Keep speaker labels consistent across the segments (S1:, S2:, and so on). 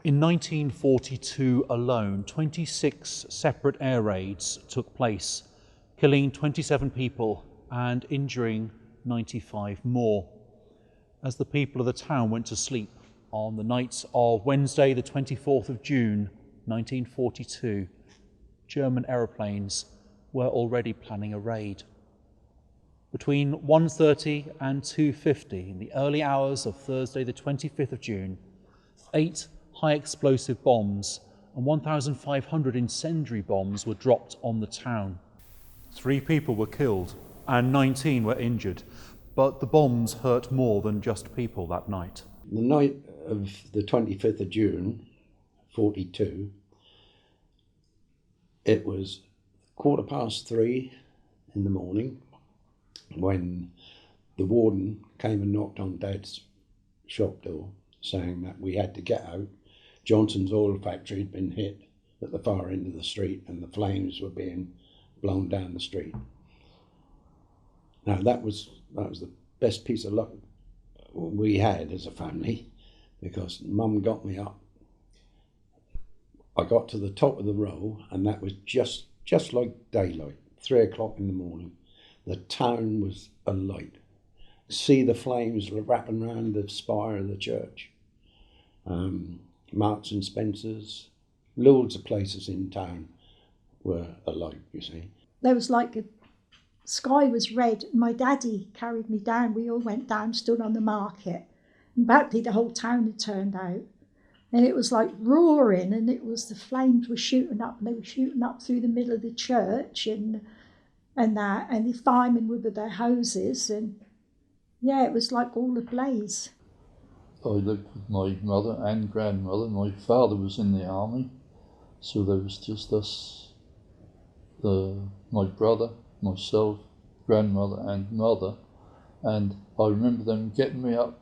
S1: In 1942 alone, 26 separate air raids took place, killing 27 people and injuring 95 more. As the people of the town went to sleep on the night of Wednesday, the 24th of June, 1942, German aeroplanes were already planning a raid. Between 1:30 and 2:50 in the early hours of Thursday, the 25th of June, 8 high-explosive bombs and 1,500 incendiary bombs were dropped on the town. 3 people were killed and 19 were injured, but the bombs hurt more than just people that night.
S2: The night of the 25th of June, 42, it was 3:15 in the morning when the warden came and knocked on Dad's shop door saying that we had to get out. Johnson's oil factory had been hit at the far end of the street and the flames were being blown down the street. Now that was the best piece of luck we had as a family, because Mum got me up. I got to the top of the row and that was just like daylight, 3 o'clock in the morning. The town was alight. See the flames wrapping around the spire of the church. Marks and Spencer's, loads of places in town were alight, you see.
S3: There was sky was red. My daddy carried me down. We all went down, stood on the market. And practically the whole town had turned out. And it was like roaring, and the flames were shooting up, and they were shooting up through the middle of the church and the firemen were with their hoses, and yeah, it was like all ablaze.
S4: I lived with my mother and grandmother. My father was in the army, so there was just us, my brother, myself, grandmother and mother. And I remember them getting me up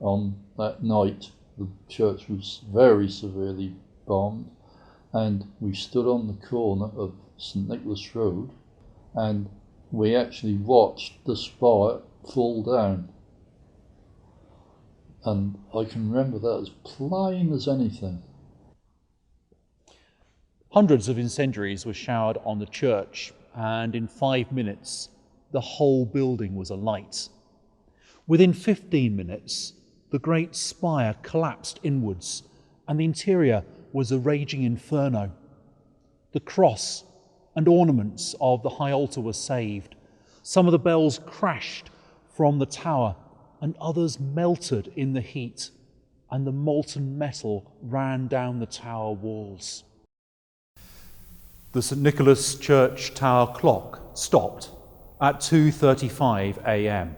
S4: on that night. The church was very severely bombed, and we stood on the corner of St Nicholas Road, and we actually watched the spire fall down. And I can remember that as plain as anything.
S1: Hundreds of incendiaries were showered on the church, and in 5 minutes, the whole building was alight. Within 15 minutes, the great spire collapsed inwards, and the interior was a raging inferno. The cross and ornaments of the high altar were saved. Some of the bells crashed from the tower, and others melted in the heat, and the molten metal ran down the tower walls. The St Nicholas Church tower clock stopped at 2:35 a.m.